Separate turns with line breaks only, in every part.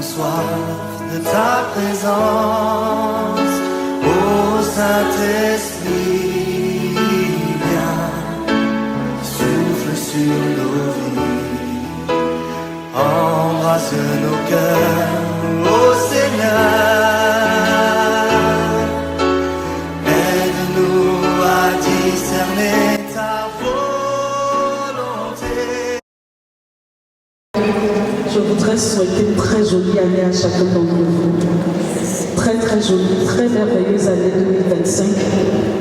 soif de ta présence, ô Saint-Esprit, viens, souffle sur nos vies, embrasse nos cœurs, ô Seigneur, aide-nous à discerner ta volonté.
Je voudrais souhaiter une très jolie année à chacun d'entre vous. Très très jolie, très merveilleuse année 2025.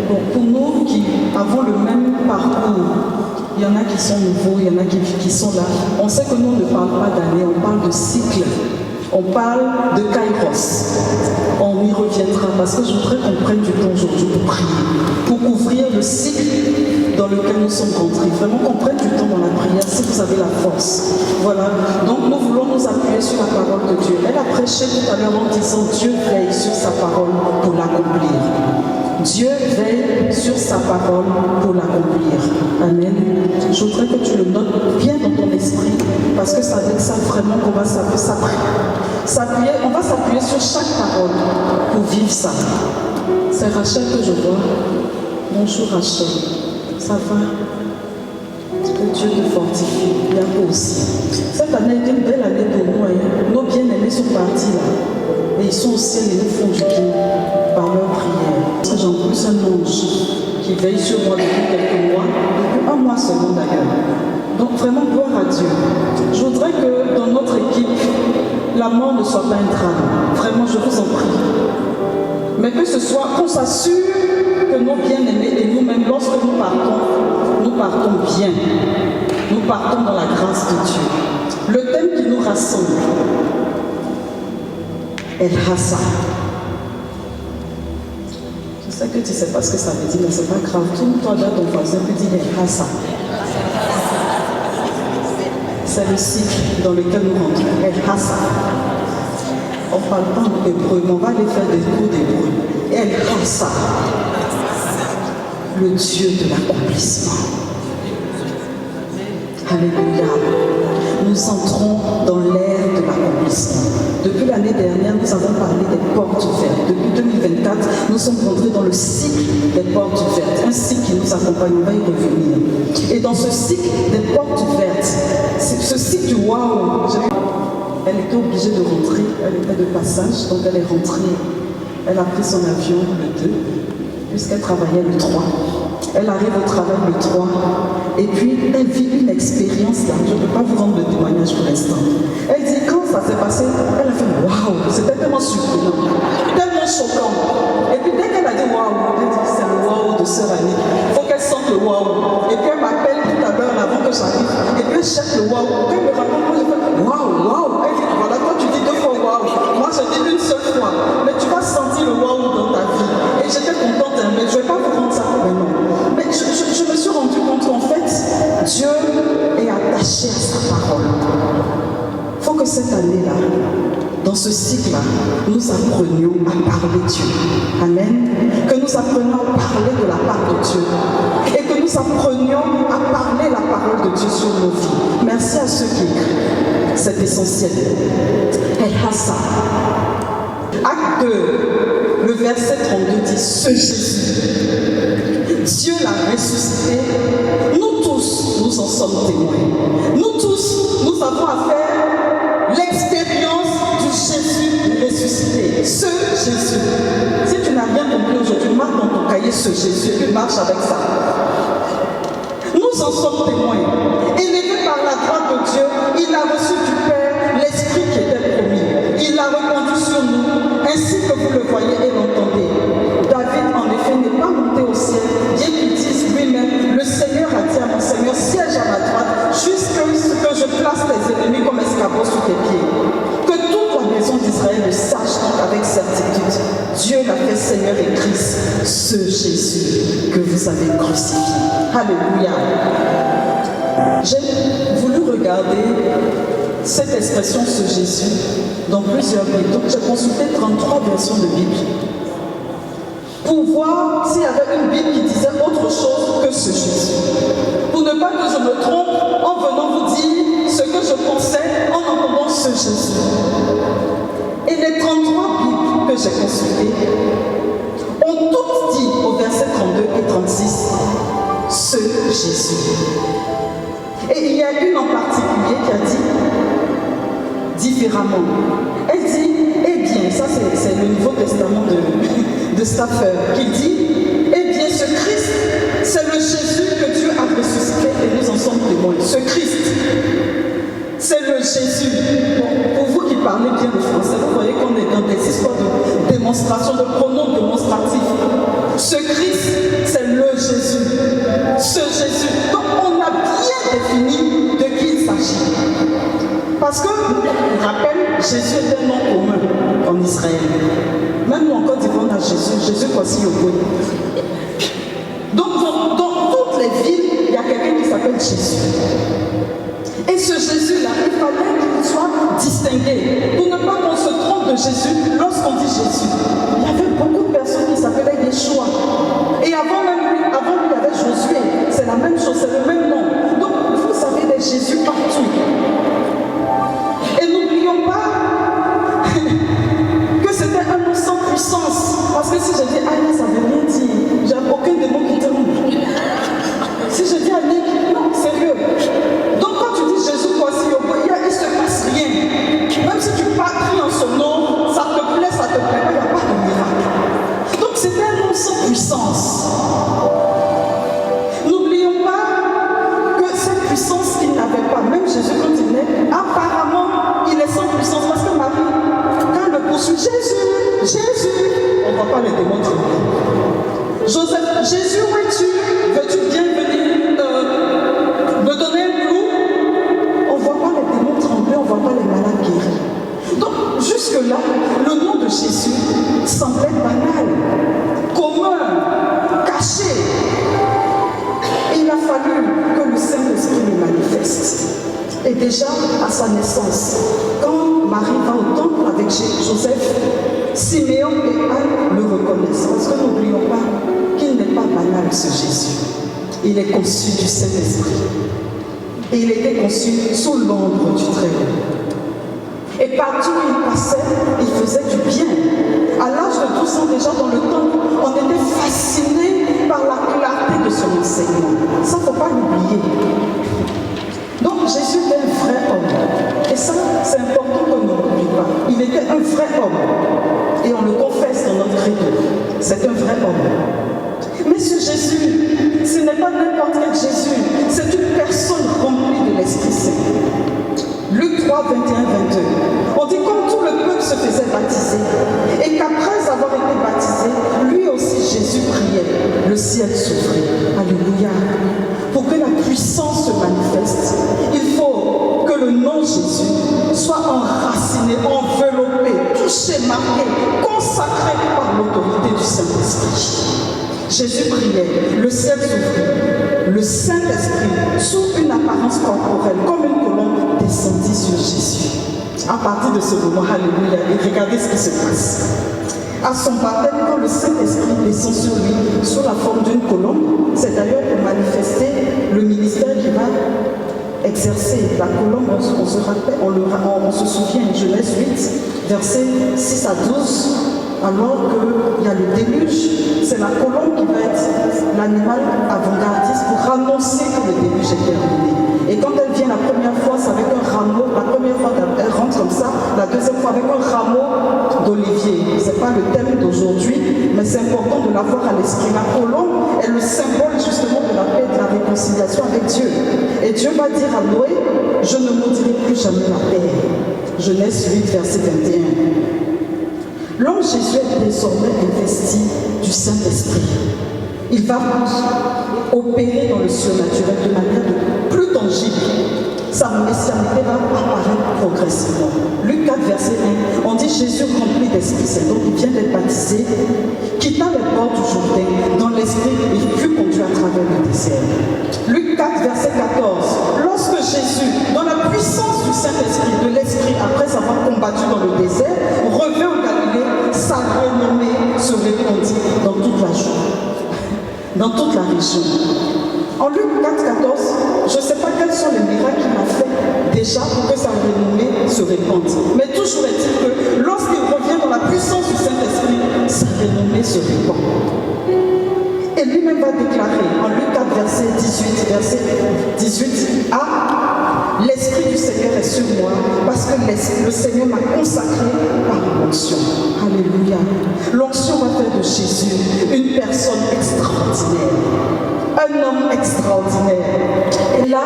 Bon, pour nous qui avons le même parcours, il y en a qui sont nouveaux, il y en a qui sont là. On sait que nous ne parlons pas d'année, on parle de cycle. On parle de Kairos. On y reviendra parce que je voudrais qu'on prenne du temps aujourd'hui pour prier, pour ouvrir le cycle dans lequel nous sommes rentrés. Vraiment qu'on prenne du temps dans la prière si vous avez la force. Voilà. Donc nous voulons nous appuyer sur la parole de Dieu. Elle a prêché tout à l'heure en disant Dieu veille sur sa parole pour l'accomplir. Dieu veille sur sa parole pour l'accomplir. Amen. Je voudrais que tu le notes bien dans ton esprit parce que c'est avec ça vraiment qu'on va s'appuyer. On va s'appuyer sur chaque parole pour vivre ça. C'est Rachel que je vois. Bonjour Rachel. Ça va? Que Dieu te fortifie. Il y a aussi. Cette année est une belle année pour nous. Nos bien-aimés sont partis là. Et ils sont au ciel et nous font du bien par leur prière. J'en plus un ange qui veille sur moi depuis quelques mois, depuis un mois seulement d'ailleurs. Donc vraiment gloire à Dieu. Je voudrais que dans notre équipe, la mort ne soit pas un drame. Vraiment, je vous en prie. Mais que ce soit, qu'on s'assure que nos bien-aimés et nous-mêmes, lorsque nous partons bien. Nous partons dans la grâce de Dieu. Le thème qui nous rassemble, El Hassa. Je sais que tu ne sais pas ce que ça veut dire, mais ce n'est pas grave. Tourne-toi vers ton voisin et dis El Hassa. C'est le cycle dans lequel nous rentrons. El Hassa. On ne parle pas en hébreu, mais on va aller faire des cours d'hébreu. El Hassa. Le Dieu de l'accomplissement. Alléluia. Nous entrons dans l'ère de l'accomplissement. Depuis l'année dernière, nous avons parlé des portes ouvertes. Depuis 2024, nous sommes rentrés dans le cycle des portes ouvertes. Un cycle qui nous accompagne, on va y revenir. Et dans ce cycle des portes ouvertes, ce cycle du waouh, elle était obligée de rentrer, elle était de passage, donc elle est rentrée. Elle a pris son avion le 2, puisqu'elle travaillait le 3. Elle arrive au travail le 3. Et puis, elle vit une expérience là. Je ne peux pas vous rendre le témoignage pour l'instant. Elle dit, quand ça s'est passé, elle a fait waouh, c'était tellement surprenant, tellement choquant. Et puis, dès qu'elle a dit waouh, elle dit, c'est le waouh de Sœur Annie. Il faut qu'elle sente le waouh. Et puis, elle m'appelle tout à l'heure avant que j'arrive. Et puis, elle cherche le waouh. Quand elle me raconte, moi, je fais waouh, waouh. Elle dit, voilà, toi, tu dis 2 fois waouh. Moi, je dis une seule fois. Mais tu vas sentir le waouh dans ta vie. Et j'étais contente, hein, mais je ne vais pas vous rendre ça maintenant. Mais je me suis rendu compte qu'en fait, Dieu est attaché à sa parole. Il faut que cette année-là, dans ce cycle-là, nous apprenions à parler Dieu. Amen. Que nous apprenions à parler de la part de Dieu. Et que nous apprenions à parler la parole de Dieu sur nos vies. Merci à ceux qui écrivent. C'est essentiel. El Hassa. Acte 2, le verset 32 dit, ce Jésus, Dieu l'a ressuscité. Nous tous, nous en sommes témoins. Nous tous, nous avons à faire l'expérience du Jésus ressuscité. Ce Jésus. Si tu n'as rien compris aujourd'hui, marque dans ton cahier ce Jésus et marche avec ça. Nous en sommes témoins. Élevé par la grâce de Dieu, il a reçu du Père l'Esprit qui était promis. Il l'a répandu sur nous, ainsi que vous le voyez et l'entendez. David, en effet, n'est pas monté au ciel, bien qu'il dise lui-même, le Seigneur a dit à mon Seigneur, siège à ma droite, jusqu'à ce que je place tes ennemis comme escabeaux sous tes pieds. Que toute la maison d'Israël le sache donc avec certitude. Dieu l'a fait Seigneur et Christ, ce Jésus que vous avez crucifié. Alléluia. J'ai voulu regarder cette expression, ce Jésus, dans plusieurs Bibles. Donc j'ai consulté 33 versions de Bible pour voir s'il y avait une Bible qui disait autre chose que ce Jésus. Pour ne pas que je me trompe en venant vous dire ce que je pensais en entendant ce Jésus. 26, ce Jésus. Et il y a une en particulier qui a dit différemment. Elle dit, eh bien, ça c'est le Nouveau Testament de Stafford, qui dit, eh bien ce Christ, c'est le Jésus que Dieu a ressuscité et nous en sommes témoins. Ce Christ, c'est le Jésus. Bon, pour vous qui parlez bien le français, vous voyez qu'on est dans des histoires de démonstration, de pronoms démonstratifs. Ce Christ, c'est le Jésus. Ce Jésus. Donc on a bien défini de qui il s'agit. Parce que, je rappelle, Jésus est un nom commun en Israël. Même nous en Côte d'Ivoire, on a Jésus. Jésus voici au bout. Donc dans toutes les villes, il y a quelqu'un qui s'appelle Jésus. Et ce Jésus-là, il fallait qu'il soit distingué. Pour ne pas qu'on se trompe de Jésus, lorsqu'on dit Jésus, il y avait beaucoup de personnes qui s'appelaient Yeshua. Et avant lui, il y avait Josué. C'est la même chose, c'est le même nom. Donc, vous savez des Jésus partout. Et n'oublions pas que c'était un nom sans puissance. Parce que si je dis Aïe, ça ne veut rien dire. J'ai aucun démon qui tremble. Si je dis Aïe, non, sérieux. Donc quand tu dis Jésus, voici au bout, il ne se passe rien. Même si tu pries en son nom, ça te plaît, ça te plaît pas, il n'y a pas de miracle. Donc c'était un nom sans puissance. N'oublions pas que cette puissance qu'il n'avait pas, même Jésus quand il est, apparemment il est sans puissance parce que Marie, quand elle le poursuit, Jésus, on ne voit pas les démons trembler. Joseph, Jésus, où es-tu? Veux-tu bien venir me donner un clou? On ne voit pas les démons trembler, on ne voit pas les malades guéris. Donc jusque-là, le nom de Jésus semblait banal, commun, caché. Et il a fallu que le Saint-Esprit le manifeste. Et déjà, à sa naissance, quand Marie va au temple avec Joseph, Siméon et Anne le reconnaissent. Parce que n'oublions pas qu'il n'est pas banal ce Jésus. Il est conçu du Saint-Esprit. Et il était conçu sous l'ombre du Très-Haut. Et partout où il passait, il faisait du bien. À l'âge de 12 ans déjà dans le temple, on était fasciné par la clarté de son enseignement. Ça, il ne faut pas l'oublier. Donc Jésus était un vrai homme. Et ça, c'est important qu'on ne l'oublie pas. Il était un vrai homme. Et on le confesse dans notre credo. C'est un vrai homme. Mais ce Jésus, ce n'est pas n'importe quel Jésus. C'est une personne remplie de l'Esprit Saint. Luc 3, 21, 22. On dit comme tout le peuple se faisait baptiser. Et qu'après avoir été baptisé, lui aussi Jésus priait. Le ciel s'ouvrit. Alléluia. Pour que la puissance se manifeste, il faut que le nom Jésus soit enraciné, enveloppé, touché, marqué, consacré par l'autorité du Saint-Esprit. Jésus priait, le ciel s'ouvrit, le Saint-Esprit, sous une apparence corporelle, comme une colombe, descendit sur Jésus. À partir de ce moment, alléluia, et regardez ce qui se passe. À son baptême, quand le Saint-Esprit descend sur lui sous la forme d'une colombe, c'est d'ailleurs pour manifester le ministère qu'il va exercer. La colombe, on se rappelle, on se souvient, Genèse 8, versets 6 à 12, alors qu'il y a le déluge, c'est la colombe qui va être l'animal avant-gardiste pour annoncer que le déluge est terminé. Et quand elle vient la première fois, c'est avec un rameau, la première fois elle rentre comme ça, la deuxième fois avec un rameau d'olivier. Ce n'est pas le thème d'aujourd'hui, mais c'est important de l'avoir à l'esprit. La colombe est le symbole justement de la paix et de la réconciliation avec Dieu. Et Dieu va dire à Noé, je ne maudirai plus jamais la paix. Genèse 8, verset 21. L'homme Jésus est désormais investi du Saint-Esprit. Il va opérer dans le surnaturel de manière plus tangible. Sa messianité va apparaître progressivement. Luc 4, verset 1, on dit Jésus rempli d'Esprit Saint, donc il vient d'être baptisé, quitta les bords du Jourdain, dans l'Esprit, il fut conduit à travers le désert. Luc 4, verset 14, lorsque Jésus, dans la puissance du Saint-Esprit, de l'Esprit, après avoir combattu dans le désert, revint en Galilée, sa renommée se répandit dans toute la dans toute la région. En Luc 4, 14, je ne sais pas quels sont les miracles qu'il a fait déjà pour que sa renommée se répande. Mais toujours est-il que lorsqu'il revient dans la puissance du Saint-Esprit, sa renommée se répand. Et lui-même va déclarer verset 18. Ah, l'Esprit du Seigneur est sur moi, parce que le Seigneur m'a consacré par l'onction. Alléluia. L'onction va faire de Jésus une personne extraordinaire, un homme extraordinaire. Et là,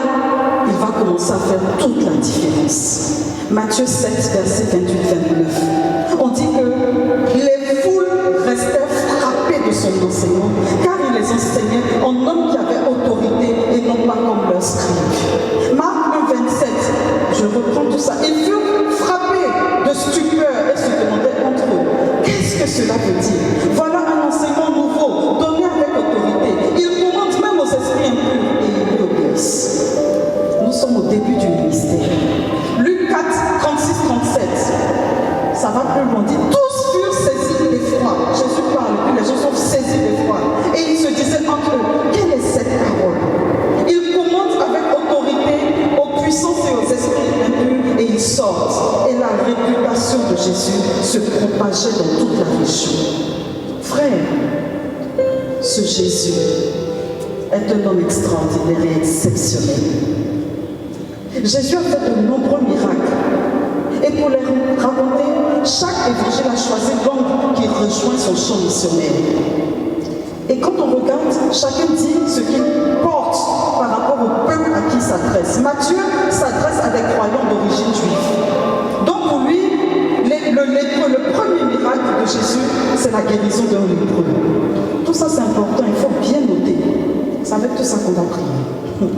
il va commencer à faire toute la différence. Matthieu 7, verset 28-29. On dit que les foules restèrent frappées de son enseignement, car il les enseignait en homme qui avait autorité et non pas comme leurs scribes. Marc 1, 27, je reprends tout ça. Ils furent frappés de stupeur et se demandaient entre eux, qu'est-ce que cela veut dire? Voilà un enseignement nouveau, donné avec autorité. Il commande même aux esprits impurs et ils lui obéissent. Nous sommes au début du ministère. Luc 4, 36-37. Ça va plus loin. Dit, tous furent saisis d'effroi. Jésus parle, puis les gens sont saisis d'effroi. Et ils se disaient entre eux, quelle est cette parole? Ils commandent avec autorité aux puissances et aux esprits impurs et ils sortent. Et la réputation de Jésus se propageait dans toute la région. Frère, ce Jésus est un homme extraordinaire et exceptionnel. Jésus a fait de nombreux miracles. Et pour les raconter, chaque évangile a choisi l'angle qui rejoint son champ missionnaire. Et quand on regarde, chacun dit ce qu'il porte par rapport au peuple à qui il s'adresse. Matthieu s'adresse à des croyants d'origine juive. Donc pour lui, le premier miracle de Jésus, c'est la guérison d'un lépreux. Tout ça c'est important, il faut bien noter. C'est avec tout ça qu'on va prier.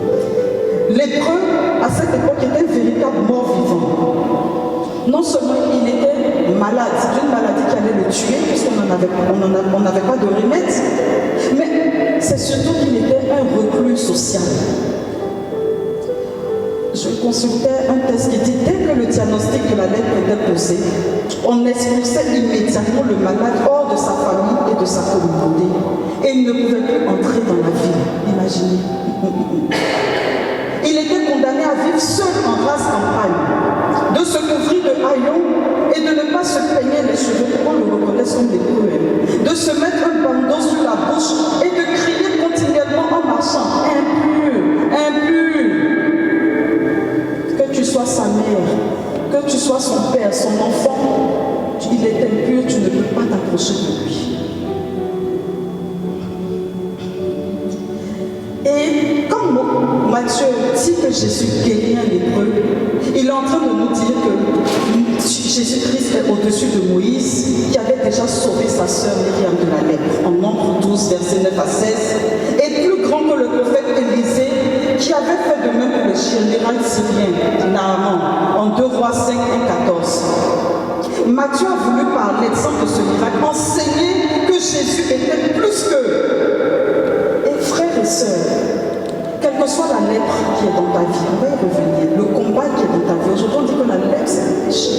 Lépreux, à cette époque, était un véritable mort-vivant. Non seulement il était malade, d'une maladie qui allait le tuer, puisqu'on n'avait pas de remède, mais c'est surtout qu'il était un reclus social. Je consultais un test qui dit, dès que le diagnostic de la lèpre était posé, on expulsait immédiatement le malade hors de sa famille et de sa communauté. Et il ne pouvait plus entrer dans la ville. Imaginez. Il était condamné à vivre seul en race campagne, de se couvrir de haillons et de ne pas se peigner les cheveux pour qu'on le reconnaisse comme des cruels, de se mettre un bandeau sur la bouche et de crier continuellement en marchant, impur, impur. Que tu sois sa mère, que tu sois son père, son enfant, il est impur, tu ne peux pas t'approcher de lui. Et comme Matthieu dit que Jésus guérit un lépreux, il est en train de nous dire que Jésus-Christ est au-dessus de Moïse, qui avait déjà sauvé sa sœur Myriam de la lèpre, en Nombre 12, versets 9 à 16, et plus grand que le prophète Élisée, qui avait fait de même pour le général syrien, Naaman, en 2 Rois 5 et 14. Matthieu a voulu, par l'exemple de ce miracle, enseigner que Jésus était plus que. Frères et sœurs, quelle que soit la lèpre qui est dans ta vie, on va y revenir, le combat qui est dans ta vie, aujourd'hui on dit que la lèpre c'est un péché.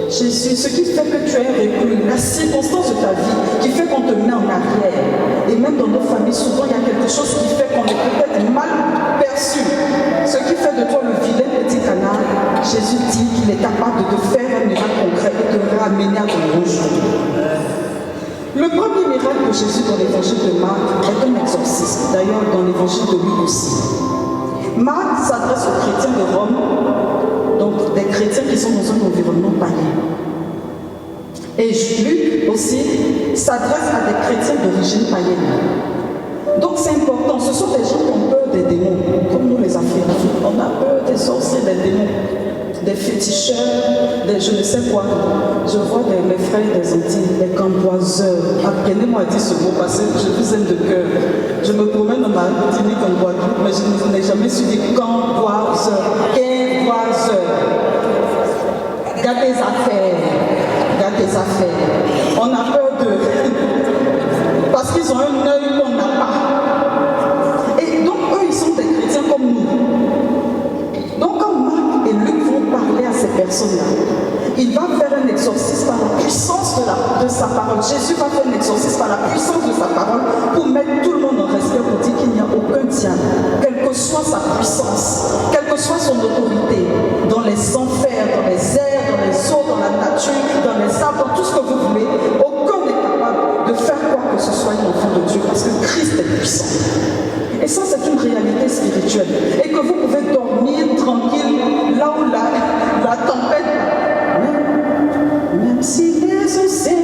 Jésus, ce qui fait que tu es reclus, la circonstance de ta vie qui fait qu'on te met en arrière, et même dans nos familles, souvent il y a quelque chose qui fait qu'on est peut-être mal perçu, ce qui fait de toi le vilain petit canard. Jésus dit qu'il est capable de te faire un miracle concret et de te ramener à ton bonjour. Le premier miracle de Jésus dans l'évangile de Marc est un exorcisme, d'ailleurs dans l'évangile de Luc aussi. Marc s'adresse aux chrétiens de Rome, donc des chrétiens qui sont dans un environnement païen. Et Luc aussi s'adresse à des chrétiens d'origine païenne. Donc c'est important, ce sont des gens qui ont peur des démons, comme nous les Africains. On a peur des sorciers, des démons, des féticheurs, des je ne sais quoi. Je vois mes frères des Antilles, les camboiseurs. Apprenez-moi à dire ce mot parce que je vous aime de cœur. Je me promène dans ma clinique en Guadeloupe, mais je n'ai jamais su dire camboiseur. Garde tes affaires. Garde tes affaires. On a peur d'eux. Parce qu'ils ont un œil qu'on n'a pas. Et donc eux, ils sont des chrétiens comme nous. Donc quand Marc et Luc vont parler à ces personnes-là, il va faire un exorcisme par la puissance de sa parole. Jésus va faire un exorcisme par la puissance de sa parole pour mettre tout le monde en respect, pour dire qu'il n'y a aucun diable, quelle que soit sa puissance, quelle que soit son autorité, dans les enfers, dans les airs, dans les eaux, dans la nature, dans les arbres, dans tout ce que vous voulez, aucun n'est capable de faire quoi que ce soit un enfant de Dieu, parce que Christ est puissant. Et ça, c'est une réalité spirituelle et que vous pouvez dormir tranquille là où la tempête, même si les océans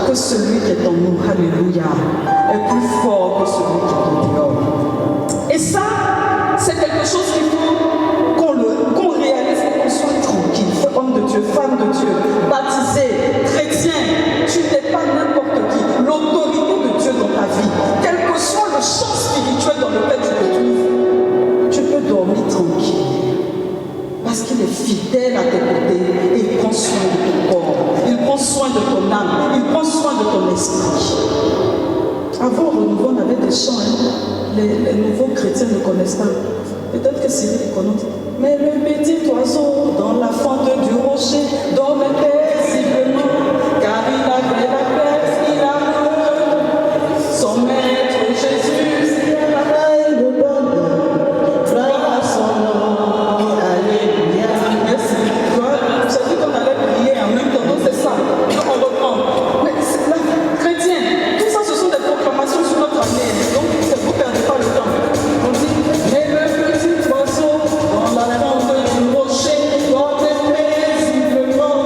que celui qui est en nous, alléluia, est plus fort que celui qui est en dehors. Et ça, c'est quelque chose qu'il faut qu'on réalise et qu'on soit tranquille. Homme de Dieu, femme de Dieu, baptisé, chrétien, tu n'es pas n'importe qui. L'autorité de Dieu dans ta vie, quel que soit le champ spirituel dans lequel tu te trouves, tu peux dormir tranquille. Parce qu'il est fidèle à tes côtés et il prend soin de ton corps, il prend soin de ton âme, il prend soin de ton esprit. Avant au renouveau, on avait des chants, hein. Les nouveaux chrétiens ne connaissent pas. Peut-être que Cyril connaît. Mais le petit oiseau dans la fente du rocher dormait paisiblement, car il avait la paix, il a son maître Jésus, c'est la paix de bonheur, gloire à son nom, alléluia. Merci. J'ai dit qu'on allait prier en même temps, donc c'est ça. On reprend. Mais c'est là, chrétien, tout ça ce sont des proclamations sur notre année, donc vous ne perdez pas le temps. On dit, mais le petit oiseau dans la fente du rocher dormait paisiblement,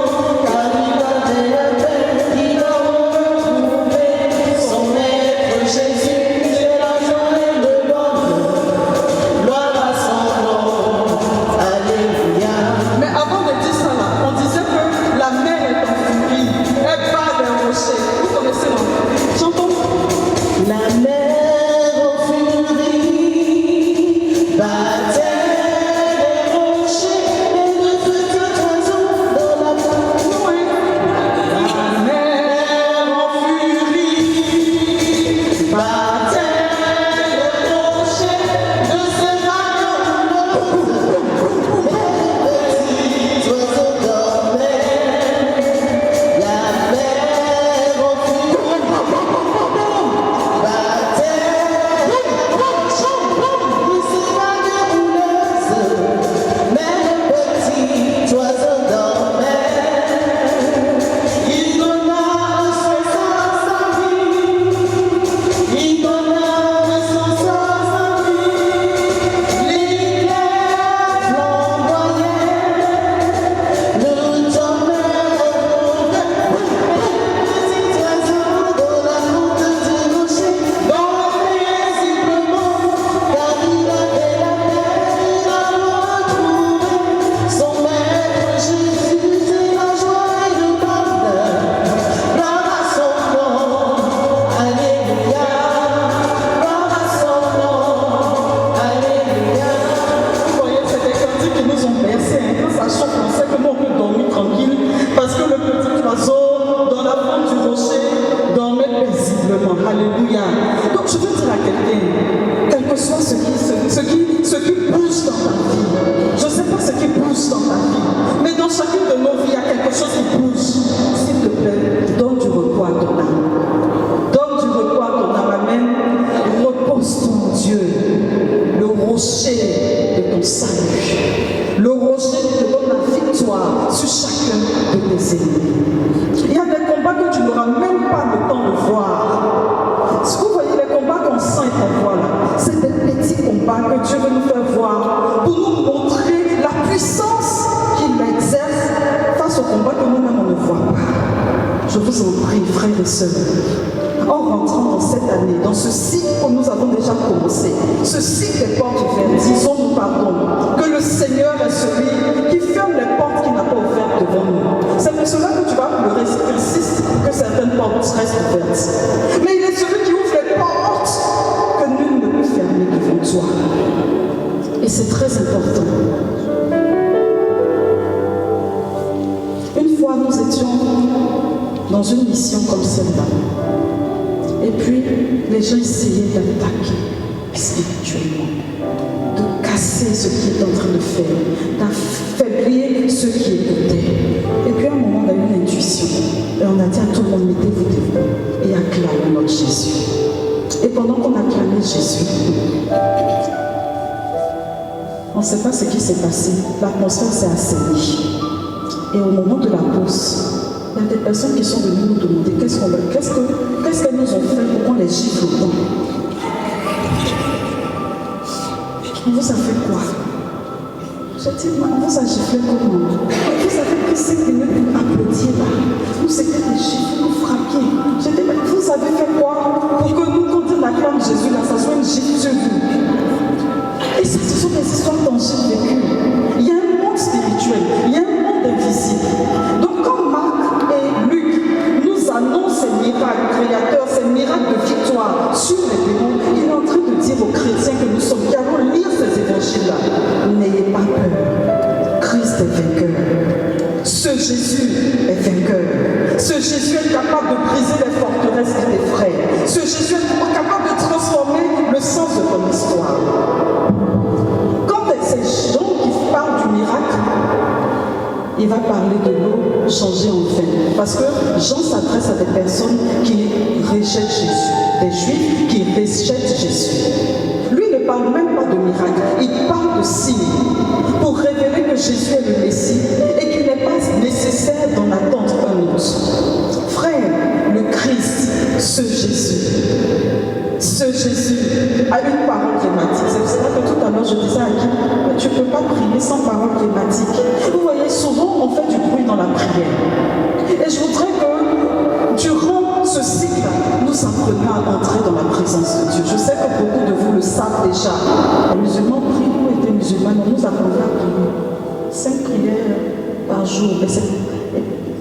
Il y a des combats que tu n'auras même pas le temps de voir. Ce que vous voyez, les combats qu'on sent et qu'on voit là, c'est des petits combats que Dieu veut nous faire voir pour nous montrer la puissance qu'il exerce face aux combats que nous-mêmes on ne voit pas. Je vous en prie, frères et sœurs, en rentrant dans cette année, dans ce cycle que nous avons déjà commencé, ce cycle des portes ouvertes, disons-nous pardon, que le Seigneur est celui qui ferme les portes qu'il n'a pas ouvertes devant nous. C'est pour cela que tu vas pleurer si tu insistes que certaines portes restent ouvertes. Mais il est celui qui ouvre les portes que nul ne peut fermer devant toi. Et c'est très important. Une fois, nous étions dans une mission comme celle-là. Et puis, les gens essayaient d'attaquer spirituellement, de casser ce qui est en train de faire, d'affaiblir ceux qui écoutaient. Et puis, à un moment, on a eu une intuition. Et on a dit à tout le monde, mettez-vous devant et acclamez notre Jésus. Et pendant qu'on acclamait Jésus, on ne sait pas ce qui s'est passé. L'atmosphère s'est assainie. Et au moment de la pause, il y a des personnes qui sont venues nous demander qu'est-ce qu'elles nous ont fait pour qu'on les gifle autant. On vous a fait quoi? J'ai dit, on vous a giflé comment? Vous avez pris 5 minutes pour applaudir là. Nous, c'était des gifles, nous frappiez. J'ai dit, mais vous avez fait quoi pour que nous, quand on acclame Jésus là, ça soit une gifle sur vous? Et ça, ce sont des histoires tangibles vécues. Il y a un monde spirituel, il y a un monde invisible. Donc, quand Marc et Luc nous annoncent ces miracles créateurs, ces miracles de victoire sur les démons, il est en train de dire aux chrétiens que nous sommes, qui allons lire ces évangiles-là, n'ayez pas peur. Christ est vainqueur. Ce Jésus est vainqueur. Ce Jésus est capable de briser les forteresses qui t'effraient. Ce Jésus est capable de transformer le sens de ton histoire. Quand ces gens qui parlent du miracle, il va parler de l'eau changée en vin. Parce que Jean s'adresse à des personnes qui rejettent Jésus, des Juifs qui rejettent Jésus. Lui ne parle même pas de miracle, il parle de signes pour révéler que Jésus est le Messie et qu'il n'est pas nécessaire d'en attendre un autre. Frère, le Christ, ce Jésus a une parole thématique. C'est pour cela que tout à l'heure je disais à qui, tu ne peux pas prier sans parole thématique. Vous voyez, souvent on fait du bruit dans la prière. Et je voudrais que durant ce cycle, nous apprenions à entrer dans la présence de Dieu. Je sais que beaucoup de vous le savent déjà. Les musulmans prient, nous étions musulmans, nous apprenons à prier. 5 prières par jour. Et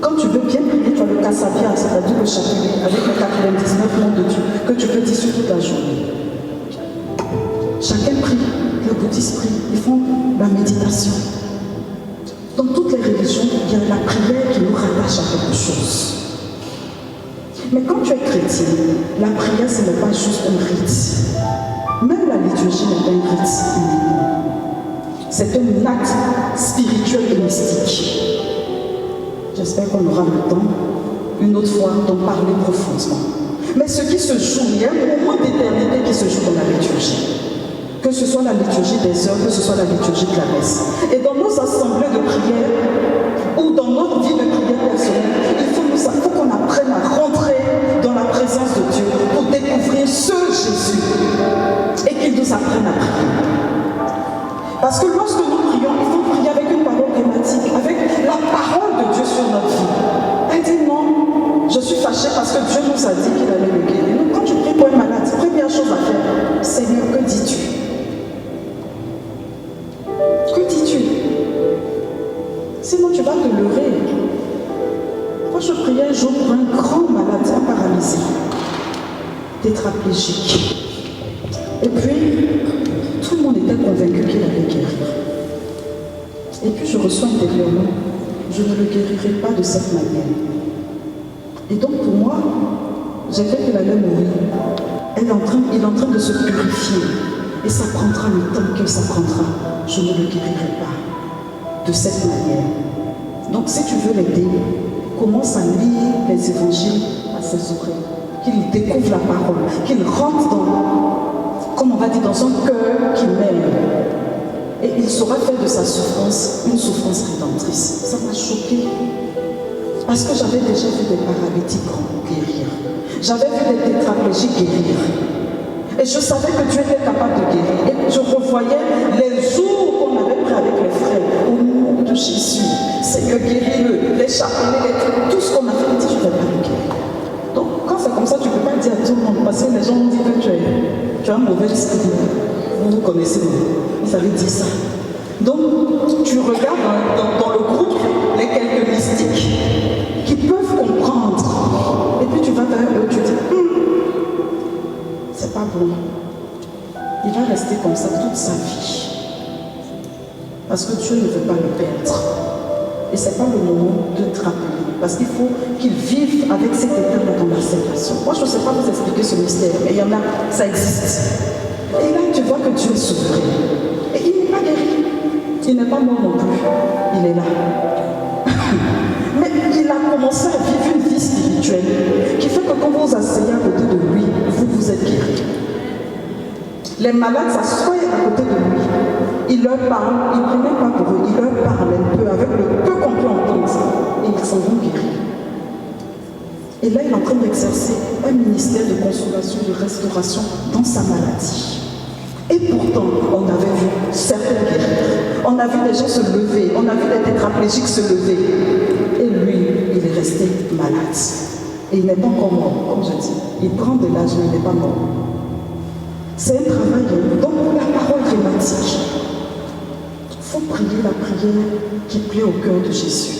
quand tu veux bien prier, tu as le kassabia, c'est-à-dire le chapelet, avec les 99 noms de Dieu, que tu peux dire sur toute la journée. Chacun prie, les bouddhistes prient, ils font la méditation. Dans toutes les religions, il y a la prière qui nous rattache à quelque chose. Mais quand tu es chrétien, la prière, ce n'est pas juste un rite. Même la liturgie n'est pas un rite uniquement. C'est un acte spirituel et mystique. J'espère qu'on aura le temps, une autre fois, d'en parler profondément. Mais ce qui se joue, il y a un moment d'éternité qui se joue dans la liturgie. Que ce soit la liturgie des heures, que ce soit la liturgie de la messe. Et dans nos assemblées de prière, ou dans notre vie de prière personnelle, il faut qu'on apprenne à rentrer dans la présence de Dieu pour découvrir ce Jésus et qu'il nous apprenne à prier. Parce que lorsque nous prions, il faut prier avec une parole thématique, avec la parole de Dieu sur notre vie. Elle dit non, je suis fâchée parce que Dieu nous a dit qu'il allait le guérir. Donc quand tu pries pour un malade, première chose à faire, Seigneur, que dis-tu? Que dis-tu? Sinon tu vas te leurrer. Moi je priais un jour pour un grand malade, un paralysé, tétraplégique. Et puis, tout le monde était convaincu qu'il allait guérir. Et puis je reçois intérieurement, je ne le guérirai pas de cette manière. Et donc pour moi, j'ai fait qu'il allait mourir. Il est en train de se purifier. Et ça prendra le temps que ça prendra. Je ne le guérirai pas de cette manière. Donc si tu veux l'aider, commence à lire les évangiles à ses oreilles. Qu'il découvre la parole, qu'il rentre dans, comme on va dire, dans son cœur qui m'aime. Et il saura faire de sa souffrance une souffrance rédemptrice. Ça m'a choqué. Parce que j'avais déjà vu des paralytiques guérir. J'avais vu des tétraplégiques guérir. Et je savais que Dieu était capable de guérir. Et je revoyais les jours qu'on avait pris avec les frères. Au nom de Jésus, Seigneur, guéris-le. Les chapelets, les trucs, tout ce qu'on a fait, il dit, je ne vais pas le guérir. Donc, quand c'est comme ça, tu ne peux pas dire à tout le monde. Parce que les gens ont dit que tu as un mauvais esprit. Vous connaissez, vous avez dit ça. Donc, tu regardes dans le groupe les quelques mystiques qui peuvent comprendre. Et puis tu vas vers eux, tu dis, c'est pas bon. Il va rester comme ça toute sa vie. Parce que Dieu ne veut pas le perdre. Et ce n'est pas le moment de te rappeler. Parce qu'il faut qu'il vive avec cet état-là dans la séparation. Moi, je ne sais pas vous expliquer ce mystère, mais il y en a, ça existe. Et là, tu vois que Dieu est souverain. Et il n'est pas guéri. Il n'est pas mort non plus. Il est là. Mais il a commencé à vivre une vie spirituelle qui fait que quand vous vous asseyez à côté de lui, vous êtes guéri. Les malades s'assoient à côté de lui. Il leur parle, il ne prie même pas pour eux, il leur parle un peu, avec le peu qu'on peut entendre, et ils s'en vont guérir. Et là, il est en train d'exercer un ministère de consolation, de restauration dans sa maladie. Et pourtant, on avait vu certains guérir. On a vu des gens se lever, on a vu des tétraplégiques se lever. Et lui, il est resté malade. Et il n'est pas encore mort, comme je dis. Il prend de l'âge, mais il n'est pas mort. C'est un travail. Donc, la parole thématique. Il faut prier la prière qui plaît au cœur de Jésus.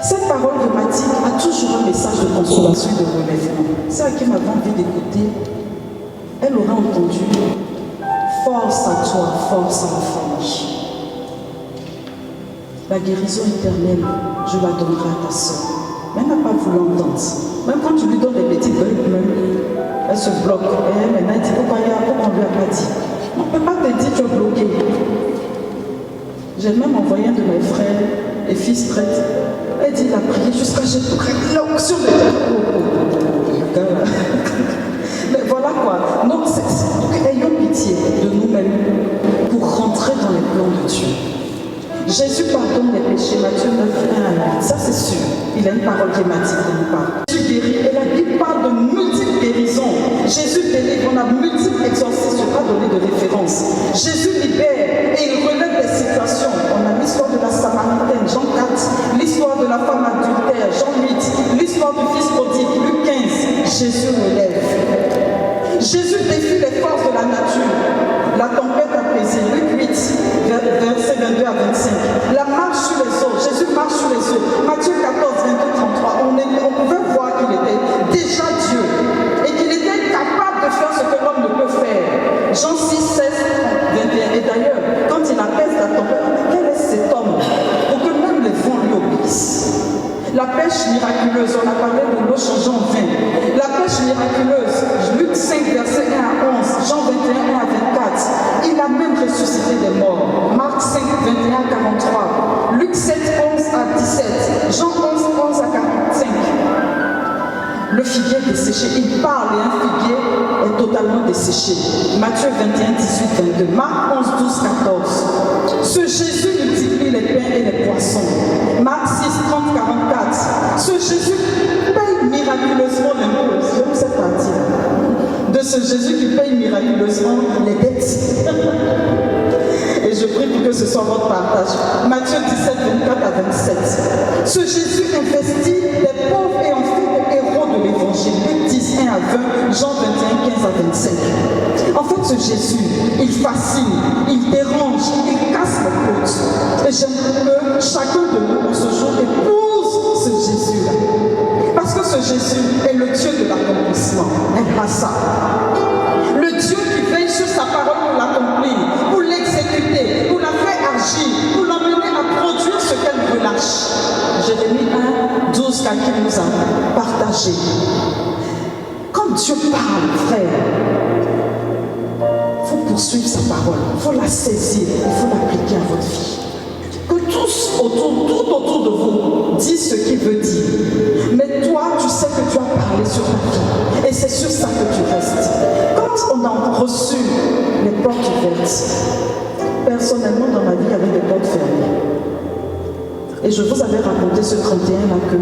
Cette parole thématique a toujours un message de consolation et de relèvement. C'est à qui m'avait envie d'écouter. Elle aura entendu force à toi, force à la famille. La guérison éternelle, je la donnerai à ta soeur. Mais elle n'a pas voulu entendre. Même quand tu lui donnes des petites briques, elle se bloque. Et maintenant, elle dit, pourquoi on ne lui a pas dit? On ne peut pas te dire, tu es bloqué. J'ai même envoyé un de mes frères et fils prêtres. Elle dit, il a prié jusqu'à j'ai l'onction de Dieu. Mais voilà quoi. Donc, ayons pitié de nous-mêmes pour rentrer dans les plans de Dieu. Jésus pardonne les péchés, Matthieu 9, 1 à 8. Ça, c'est sûr. Il a une parole thématique qui nous parle. Jésus guérit. Et la Bible parle de multiples guérisons. Jésus délivre. On a multiples exorcismes. Je ne vais pas donner de référence. Jésus libère et il relève des situations. On a l'histoire de la Samaritaine, Jean 4. L'histoire de la femme adultère, Jean 8. L'histoire du fils prodigue, Luc 15. Jésus relève. Jésus défie les forces de la nature. La tempête apaisée, Luc 8, versets 22 à 25. La marche sur les eaux, Jésus marche sur les eaux. Matthieu 14, 22, 33. On pouvait voir qu'il était déjà Dieu et qu'il était capable de faire ce que l'homme ne peut faire. Jean 6, 16, 21. Et d'ailleurs, quand il apaise la tempête, quel est cet homme pour que même les vents lui obéissent? La pêche miraculeuse, on a parlé de l'eau changeant en vin. La pêche miraculeuse, Luc 5, verset 1 à 11, Jean 21, 1 à 24. Il a même ressuscité des morts. Marc 5, 21 à 43. Luc 7, 11 à 17. Jean 11, 11 à 45. Le figuier desséché, il parle et un figuier est totalement desséché. Matthieu 21, 18, 22. Marc 11, 12, 14. Ce Jésus multiplie les pains et les poissons. Marc 6, 30, 44. Ce Jésus paye miraculeusement les mots. J'aime cette partie. De ce Jésus qui paye miraculeusement les dettes. Et je prie pour que ce soit votre partage. Matthieu 17, 24 à 27. Ce Jésus investit les pauvres et en fait les héros de l'évangile. Luc 10, 1 à 20, Jean 21, 15 à 25. En fait, ce Jésus, il fascine, il dérange, il casse les côtes. Et j'aimerais que chacun de nous, en ce jour, épouse ce Jésus-là. Parce que ce Jésus est le Dieu de l'accomplissement. Le Dieu qui veille sur sa parole pour l'accomplir, pour l'exécuter, pour la faire agir, pour l'emmener à produire ce qu'elle relâche. Jérémie 1, 12, qui nous a partagé. Quand Dieu parle, frère, il faut poursuivre sa parole, il faut la saisir, il faut l'appliquer à votre vie. Que tous tout autour de vous disent ce qu'il veut dire. Mais toi, tu sais que tu as parlé sur ta vie. Et c'est sur ça que tu restes. Quand on a reçu les portes ouvertes, personnellement, dans ma vie, il y avait des portes fermées. Et je vous avais raconté ce 31 là que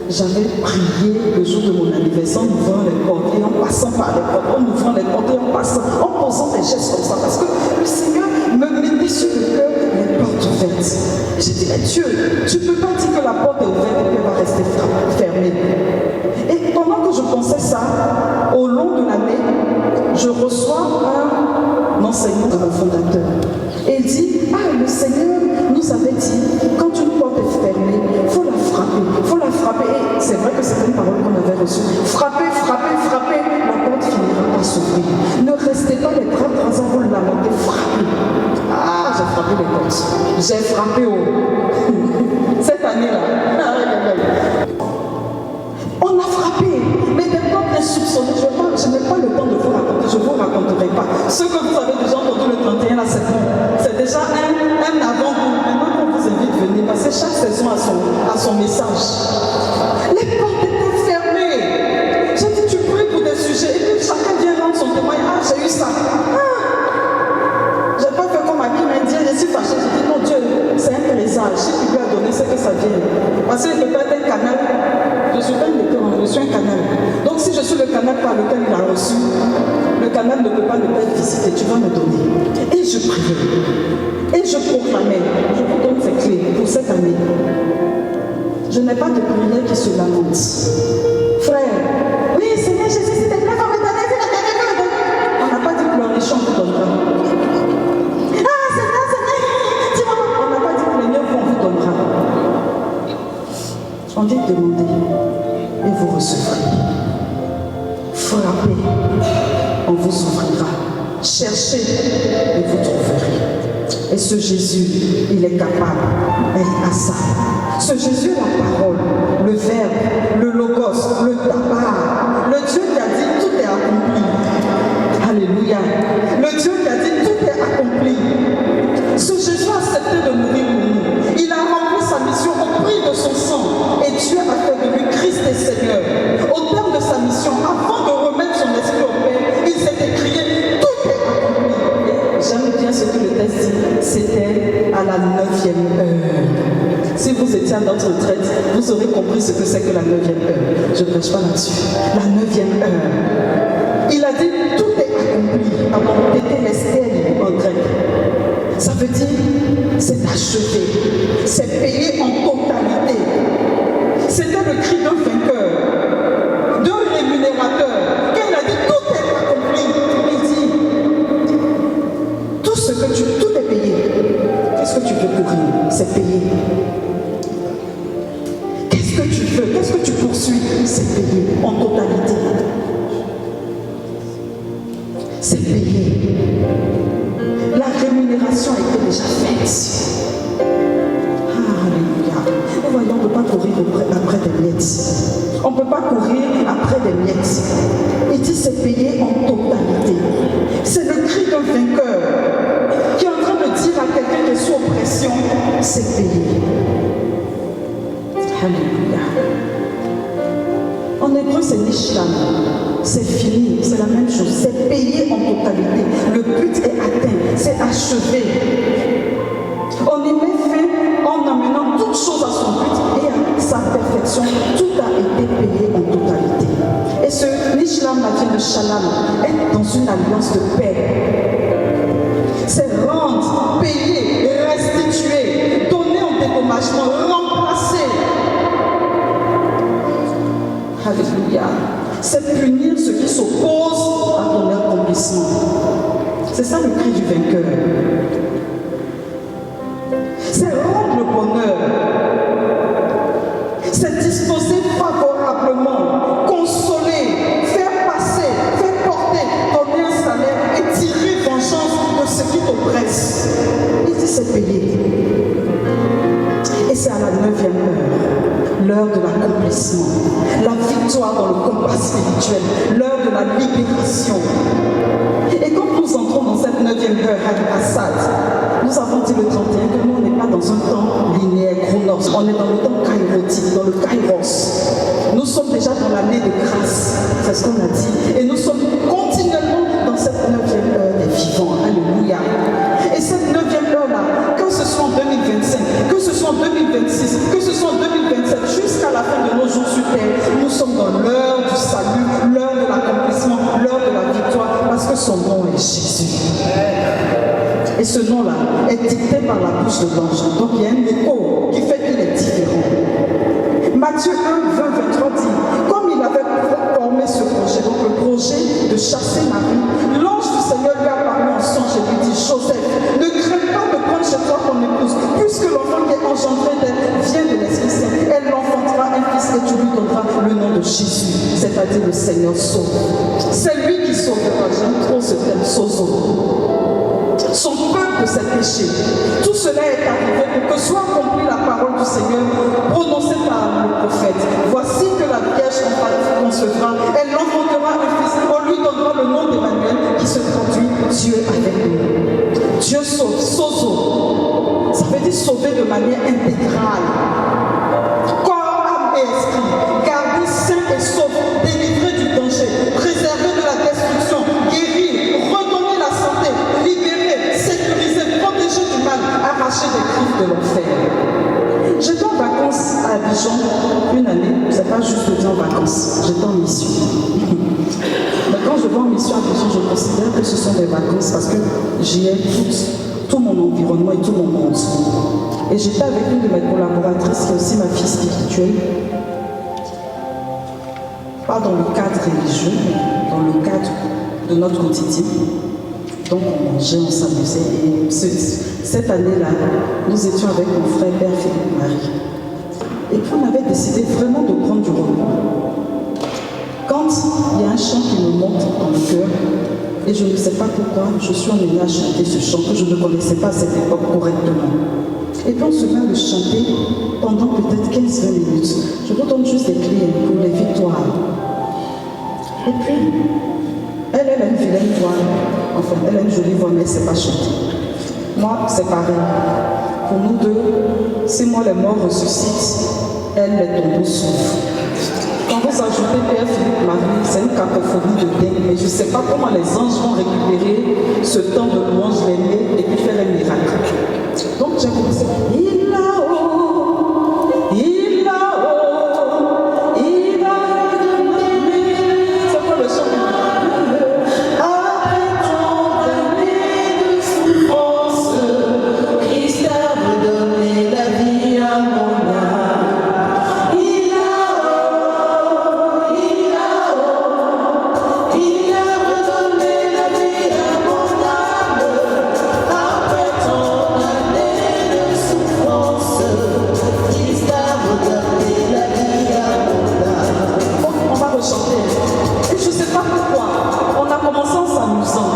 j'avais prié le jour de mon anniversaire en ouvrant les portes et en passant par les portes, en ouvrant les portes et en passant, en posant des gestes comme ça. Parce que le Seigneur me mettait sur le cœur les portes ouvertes. J'ai dit, mais Dieu, tu ne peux pas dire que la porte est ouverte et qu'elle va rester fermée. Et pendant que je pensais ça, au long de l'année, je reçois un enseignement de mon fondateur. Et il dit, le Seigneur nous avait dit, quand une porte est fermée, il faut la frapper. Il faut la frapper. Et c'est vrai que c'est une parole qu'on avait reçue. Frappez, frappez, frappez, la porte finira par s'ouvrir. Ne restez pas les bras croisés, vous lamentez, frappez. J'ai frappé les portes. J'ai frappé cette année-là. On a frappé, mais des portes insoupçonnées. Je n'ai pas le temps de vous raconter, je ne vous raconterai pas. Ce que vous avez déjà entendu le 31 là, c'est bon. C'est déjà un avant-goût. Maintenant qu'on vous invite à venir, parce que chaque saison a son message. Les portes étaient fermées. J'ai dit, tu pries pour des sujets, et puis chacun vient rendre son témoignage. J'ai eu ça. J'ai pas fait comme Aki m'a dit, je suis fâchée. J'ai dit, non, Dieu, c'est un présage. Si tu lui as donné, c'est que ça vient. Parce qu'il peut être un canal. Je suis pas une lecteur, je suis un canal. Donc si je suis le canal par lequel il a reçu, le canal ne peut pas ne pas être visité. Tu vas me donner. Et je priais. Et je proclamais. Je vous donne ces clés pour cette année. Je n'ai pas de prière qui se lamente. Frère, oui, Seigneur Jésus, s'il te plaît, va me donner. On n'a pas dit pleurnichon, on vous donnera. On n'a pas dit plaigneur, on vous donnera. On dit demander et vous recevrez. Frappez, on vous ouvrira. Cherchez et vous trouverez. Et ce Jésus, il est capable. Elle a ça. Ce Jésus, la parole, le verbe, le logos, le tabac, le Dieu qui a dit tout est accompli. Alléluia. Le Dieu qui a dit tout est accompli. Ce Jésus a accepté de mourir pour nous. Il a rempli sa mission au prix de son sang. Et Dieu a fait de lui Christ et Seigneur. Au terme de sa mission, avant de remettre son esprit au Père, il s'est écrié, tout est accompli. Et j'aime bien ce que le texte dit, c'était à la 9e heure. Si vous étiez à notre retraite, vous aurez compris ce que c'est que la 9e heure. Je ne reste pas là-dessus. La 9e heure. Il a dit, tout est accompli. Avant, tételestel en grec. Ça veut dire, c'est achevé. C'est payé en totalité. C'était le cri d'un vainqueur, d'un rémunérateur. Quand il a dit, tout est accompli, il dit, tout est payé. Qu'est-ce que tu veux pour lui? C'est payé. Qu'est-ce que tu veux? Qu'est-ce que tu poursuis? C'est payé en totalité. C'est payé. La rémunération a été déjà faite. Alléluia. Nous voyons, on ne peut pas courir après des miettes. On ne peut pas courir après des miettes. Il dit c'est payé en totalité. C'est le cri d'un vainqueur qui est en train de dire à quelqu'un qui est sous oppression, c'est payé. Alléluia. En hébreu, c'est Nishlam. C'est fini, c'est la même chose. C'est payé en totalité. Le but est atteint, c'est achevé. On y met fin en amenant toutes choses à son but et à sa perfection. Tout a été payé en totalité. Et ce Nishlam, la vie de Shalom, est dans une alliance de paix. C'est rendre, payer, restituer, donner en dédommagement, remplacer. Alléluia. C'est punir ceux qui s'opposent à ton accomplissement. C'est ça le cri du vainqueur. C'est rendre le bonheur. C'est disposer favorablement, consoler, faire passer, faire porter, donner un salaire et tirer vengeance de ce qui t'oppresse. Il dit c'est payé. Et c'est à la 9e heure, l'heure de l'accomplissement, la victoire dans le combat spirituel, l'heure de la libération. Et quand nous entrons dans cette 9e heure à Assad, nous avons dit le 31 que nous on n'est pas dans un temps linéaire, chronos, on est dans le temps kairotique, dans le kairos. Nous sommes déjà dans l'année de grâce, c'est ce qu'on a dit. Et nous sommes continuellement dans cette 9e heure des vivants. Alléluia. Et cette 9e heure-là, que ce soit en 2025, que ce soit soit en 2026, que ce soit en 2027, jusqu'à la fin de nos jours sur terre, nous sommes dans l'heure du salut, l'heure de l'accomplissement, l'heure de la victoire, parce que son nom est Jésus. Et ce nom-là est dicté par la bouche de l'ange. Donc il y a un écho qui fait qu'il est différent. Matthieu 1, 20, 23 dit, comme il avait formé ce projet, donc le projet de chasser Marie, l'ange du Seigneur lui a parlé en songe et lui dit, Joseph, ne crains pas de prendre chez toi ton épouse, puisque l'enfant qui est engendré d'elle vient de l'Esprit Saint. Elle l'enfantera un fils et tu lui donneras le nom de Jésus, c'est-à-dire le Seigneur sauve. C'est lui qui sauvera. J'aime trop ce terme, sozo. Son peuple s'est péché. Tout cela est arrivé pour que soit accomplie la parole du Seigneur prononcée par le prophète. Voici que la Vierge concevra, elle l'enfantera un fils, on lui donnera le nom d'Emmanuel qui se traduit Dieu avec nous. Dieu sauve, sozo. Ça veut dire sauver de manière intégrale. Corps, âme et esprit, garder sain et sauf, délivrer du danger, préserver de la destruction, guérir, redonner la santé, libérer, sécuriser, protéger du mal, arracher des griffes de l'enfer. J'étais en vacances à Abidjan une année, c'est pas juste de dire en vacances, j'étais en mission. Mais quand je vais en mission à Abidjan, je considère que ce sont des vacances parce que j'y ai tout mon environnement et tout mon monde. Et j'étais avec une de mes collaboratrices qui est aussi ma fille spirituelle. Pas dans le cadre religieux, mais dans le cadre de notre quotidien. Donc on mangeait, on s'amusait. Et cette année-là, nous étions avec mon frère Père Philippe Marie. Et puis on avait décidé vraiment de prendre du repos. Quand il y a un chant qui me monte dans le cœur, et je ne sais pas pourquoi, je suis emmenée à chanter ce chant que je ne connaissais pas à cette époque correctement. Et puis on se met à le chanter pendant peut-être 15-20 minutes. Je vous donne juste des clés pour les victoires. Et puis, elle a une vilaine voix. Enfin, elle a une jolie voix, mais elle ne sait pas chanter. Moi, c'est pareil. Pour nous deux, si moi les morts ressuscitent, elle les tombeaux souffrent. Quand vous ajoutez Père Philippe Marie, c'est une cacophonie de dingue, mais je ne sais pas comment les anges vont récupérer ce temps de louange l'aimé et puis faire un miracle. Donc j'ai commencé. Il là-haut, il là-haut, il là-haut. C'est quoi le chant? Après tant d'années de souffrance, Christ a redonné la vie à mon âme. Il là-haut, il là-haut, il a redonné la vie à mon âme. Après tant d'années de souffrance, Christ a redonné la vie à mon âme. On va rechanter. Et je ne sais pas pourquoi. On a commencé en s'amusant.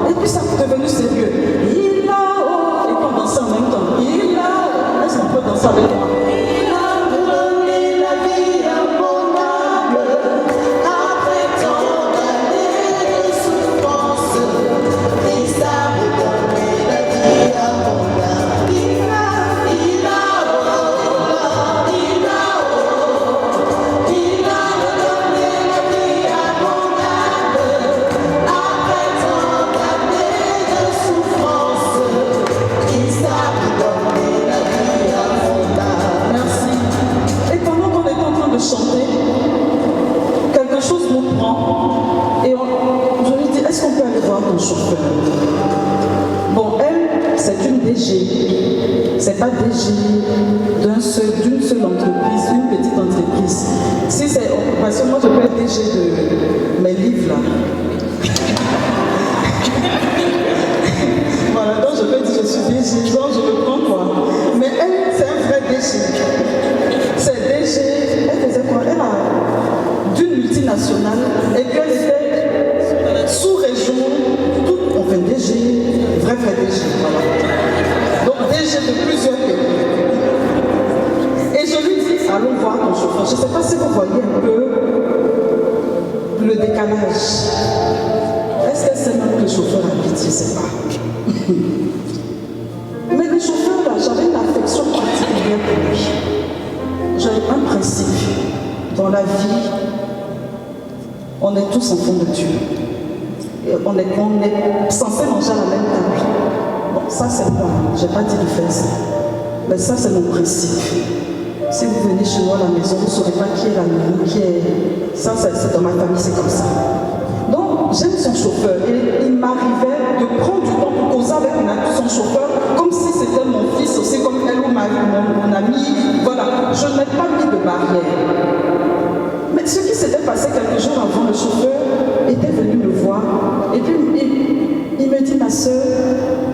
Et puis ça est devenu sérieux. Il là-haut. Et puis on dansait en même temps. Il là-haut. Est-ce qu'on peut danser avec moi? Il a redonné la vie à mon âme. Après tant d'années de souffrance, Christ a redonné la vie à mon âme. Il là-haut. Il là-haut. Il a redonné la vie à mon âme. Après tant d'années de souffrance, Christ a redonné la vie à mon âme. Merci. Et pendant qu'on est en train de chanter, quelque chose nous prend et je lui dis, est-ce qu'on peut aller voir ton chauffeur? Bon, elle, c'est une DG. C'est pas DG d'une seule entreprise, une petite entreprise. Si c'est, parce que moi je peux être DG de mes livres là. Voilà, donc je peux dire je suis DG, donc je le prends quoi. Mais elle, c'est un vrai DG. C'est DG, elle faisait quoi? Elle a d'une multinationale et puis elle était sous-région, enfin DG, vrai DG, voilà. Donc DG de plusieurs pays. Et je lui dis, allons voir ton chauffeur. Je ne sais pas si vous voyez un peu le décalage. Est-ce qu'elle sait même que le chauffeur habite? Je ne sais pas. Mais le chauffeur là, j'avais une affection particulière pour lui. J'avais un principe. Dans la vie, on est tous enfants de Dieu. Et on est censé manger à la même table. Bon, ça c'est moi. Je n'ai pas dit de faire ça. Ben ça, c'est mon principe. Si vous venez chez moi à la maison, vous ne saurez pas qui est la nounou, qui est... Ça, c'est dans ma famille, c'est comme ça. Donc, j'aime son chauffeur. Et il m'arrivait de prendre du temps pour causer avec son chauffeur, comme si c'était mon fils aussi, comme elle ou mon ami. Voilà, je n'ai pas mis de barrière. Mais ce qui s'était passé quelques jours avant, le chauffeur était venu me voir. Et puis, il me dit, ma soeur,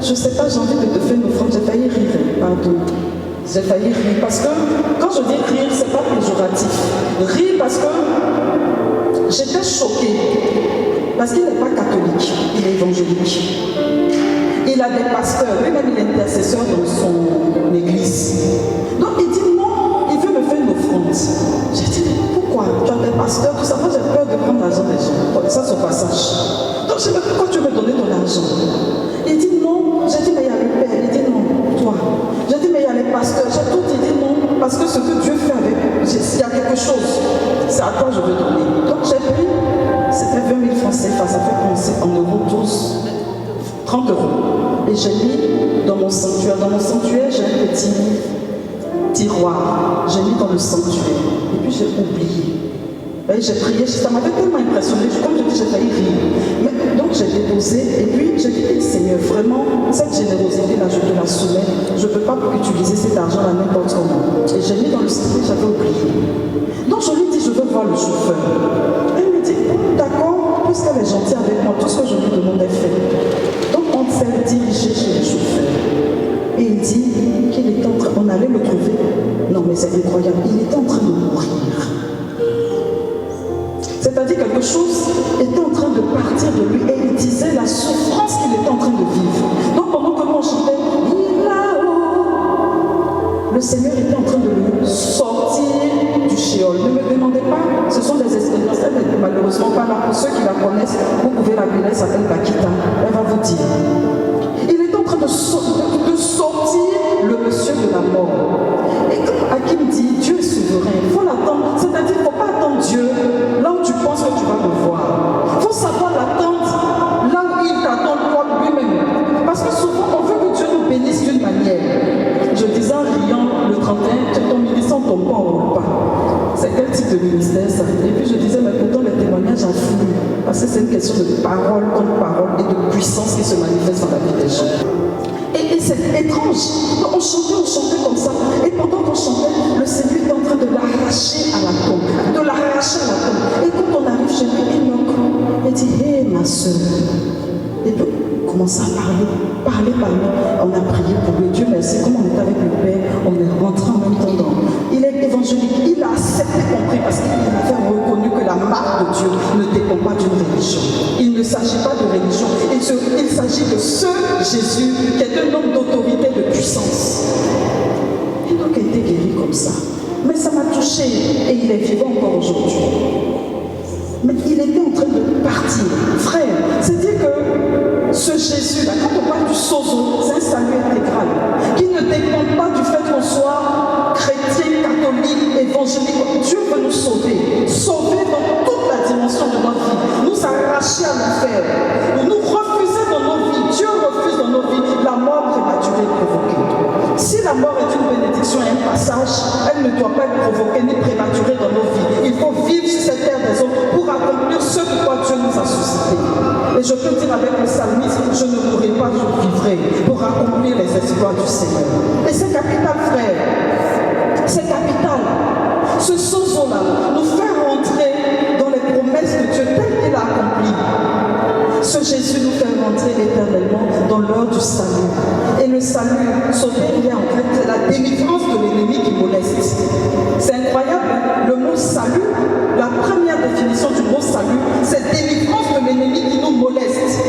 je ne sais pas, j'ai envie de te faire une offrande. J'ai failli rire, pardon. J'ai failli rire parce que, quand je dis rire, ce n'est pas péjoratif. Rire parce que j'étais choquée. Parce qu'il n'est pas catholique, il est évangélique. Il a des pasteurs, lui-même il est intercesseur dans son église. Donc il dit non, il veut me faire une offrande. J'ai dit, pourquoi? Tu as des pasteurs, tout ça. Moi j'ai peur de prendre l'argent des gens. Ça c'est au passage. Donc je me dis, pourquoi tu veux me donner ton argent? Il dit non. J'ai dit, mais il y a le père. Il dit non, toi. J'ai dit, mais il y a les pasteurs. J'ai tout dit non. Parce que ce que Dieu fait avec, s'il y a quelque chose, c'est à toi je veux donner. Donc j'ai pris, c'était 20 000 francs CFA, ça fait penser en euros 12, 30 euros. Et j'ai mis dans mon sanctuaire. Dans mon sanctuaire, j'ai un petit tiroir. J'ai mis dans le sanctuaire. Et puis j'ai oublié. Et j'ai prié, ça m'avait tellement impressionné. Comme je dis, j'ai failli rire. Mais, donc j'ai déposé. Et puis j'ai dit, Seigneur, vraiment, cette générosité-là, je te la soumets. Je ne peux pas utiliser cet argent-là n'importe comment. Et j'ai mis dans le sanctuaire, j'avais oublié. Donc je lui dis, je veux voir le chauffeur. Et il me dit, oh, d'accord, puisqu'elle est gentille avec moi, tout ce que je lui demande est fait. Donc on s'est dirigé chez le chauffeur. Et il dit qu'il était en train, on allait le trouver. Non mais c'est incroyable, il était en train de mourir. C'est-à-dire quelque chose était en train de partir de lui et il disait la souffrance qu'il était en train de vivre. Donc pendant que l'on chantait, le Seigneur était en train de le sortir du shéol. Ne me demandez pas, ce sont des expériences. Elle n'est malheureusement pas là. Pour ceux qui la connaissent, vous pouvez l'appeler, elle s'appelle Bakita. Elle va vous dire. Il est en train de sortir le monsieur de la mort. Et comme Hakim dit, Dieu est souverain. Il faut l'attendre. C'est-à-dire qu'il ne faut pas attendre Dieu là où tu penses que tu vas le voir. Il faut savoir l'attendre là où il t'attend toi lui-même. Parce que souvent, on veut que Dieu nous bénisse d'une manière. Je disais en riant le 31, ton ministère ne tombe pas, on ne roule pas. C'est quel type de ministère ça? Et puis je disais, mais pourtant les témoignages affluent. Parce que c'est une question de parole contre parole et de puissance qui se manifeste dans la vie des gens. Et c'est étrange. On chantait comme ça. Et pendant qu'on chantait, le Seigneur était en train de l'arracher à la tombe. De l'arracher à la tombe. Et quand on arrive chez lui, il dit, hé ma soeur. Et puis, on commence à parler. On a prié pour lui. Dieu merci, comme on est avec le Père, on est rentré en même temps dans. Il est évangélique, il a accepté compris parce qu'il avait reconnu que la marque de Dieu ne dépend pas d'une religion. Il ne s'agit pas de religion, il s'agit de ce Jésus qui est un homme d'autorité, de puissance. Et donc il a été guéri comme ça. Mais ça m'a touché et il est vivant encore aujourd'hui. Mais il était en train de partir. Frère, c'est-à-dire que ce Jésus-là, quand on parle du sozo, c'est un salut intégral qui ne dépend pas du fait qu'on soit chrétien, catholique, évangélique. Dieu veut nous sauver. Sauver dans toute la dimension de notre vie. Nous arracher à l'enfer. Nous refuser dans nos vies. Dieu refuse dans nos vies la mort prématurée et provoquée. Si la mort est une bénédiction et un passage, elle ne doit pas être provoquée ni prématurée dans nos vies. Il faut vivre sur cette terre des hommes pour accomplir ce pourquoi Dieu nous a suscité. Et je peux dire avec le psalmiste, je ne mourrai pas, je vivrai pour accomplir les exploits du Seigneur. Et c'est capital, frère. C'est capital. Ce sozo-là nous fait rentrer dans les promesses de Dieu telles qu'il a accomplies. Ce Jésus nous fait rentrer éternellement dans l'heure du salut. Et le salut, sauver, en fait, c'est la délivrance de l'ennemi qui moleste. C'est incroyable, hein? Le mot salut, la première définition du mot salut, c'est délivrance de l'ennemi qui nous moleste.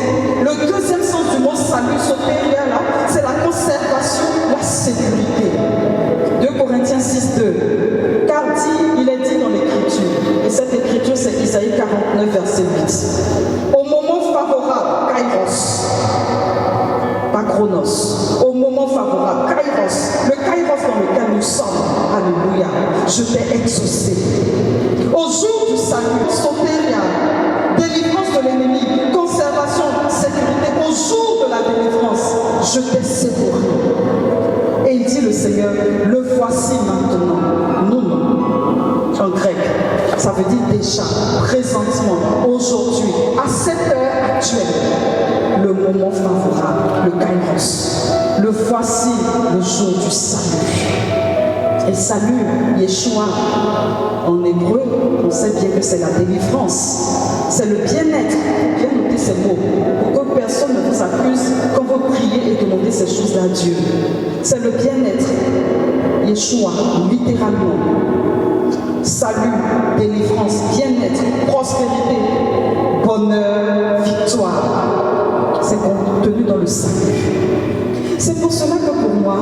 Le deuxième sens du mot salut, sauver, là, c'est la conservation, la sécurité. 2 Corinthiens 6, 2. Car il est dit dans l'écriture, et cette écriture c'est Isaïe 49, verset 8. Au moment favorable, kairos, pas chronos, au moment favorable, kairos, le kairos dans lequel nous sommes, alléluia, je t'ai exaucé. Au jour du salut, sotéria, délivrance de l'ennemi, conservation, sécurité, au jour de la délivrance, je t'ai secouru. Et il il dit le Seigneur, le voici maintenant. Nous, non. En grec, ça veut dire déjà, présentement, aujourd'hui, à cette heure actuelle, le moment favorable, le kairos. Le voici le jour du salut. Et salut, Yeshua, en hébreu, on sait bien que c'est la délivrance. C'est le bien-être. Bien noter ces mots, pour que personne ne vous accuse quand vous priez et demandez ces choses-là à Dieu. C'est le bien-être. Yeshua, littéralement. Salut, délivrance, bien-être, prospérité, bonheur, victoire. C'est contenu dans le salut. C'est pour cela que pour moi,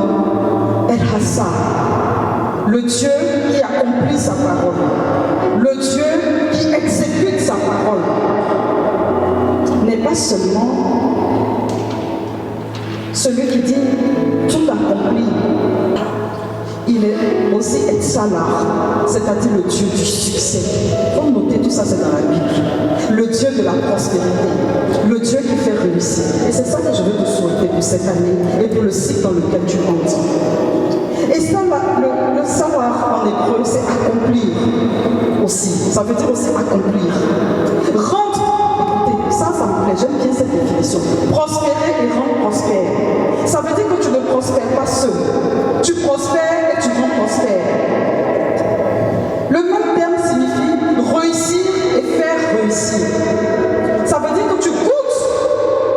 El Hassar, le Dieu qui accomplit sa parole, le Dieu qui exécute sa parole, n'est pas seulement celui qui dit tout accompli. Il est aussi Etzalar, c'est-à-dire le Dieu du succès. Il faut noter, tout ça c'est dans la Bible. Le Dieu de la prospérité, le Dieu qui fait réussir. Et c'est ça que je veux te souhaiter pour cette année et pour le cycle dans lequel tu entres. Et ça, le savoir en hébreu, c'est accomplir aussi. Ça veut dire aussi accomplir. Rendre, écoutez, ça me plaît, j'aime bien cette définition. Prospérer et rendre prospère. Ça veut dire que tu ne prospères pas seul. Tu prospères et tu rends prospère. Le même terme signifie réussir et faire réussir. Ça veut dire que tu goûtes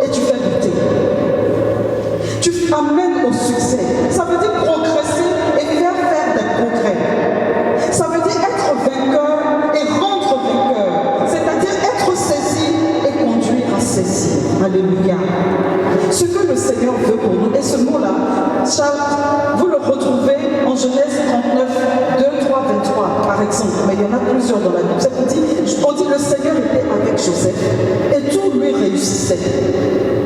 et tu fais goûter. Tu amènes au succès. Ça veut dire progresser et faire des progrès. Ça veut dire être vainqueur et rendre vainqueur. C'est-à-dire être saisi et conduire à saisir. Alléluia. Ce que le Seigneur veut pour nous, et ce mot-là, vous le retrouvez en Genèse 39, 2, 3, 23, par exemple. Mais il y en a plusieurs dans la Bible. On dit le Seigneur était avec Joseph et tout lui réussissait.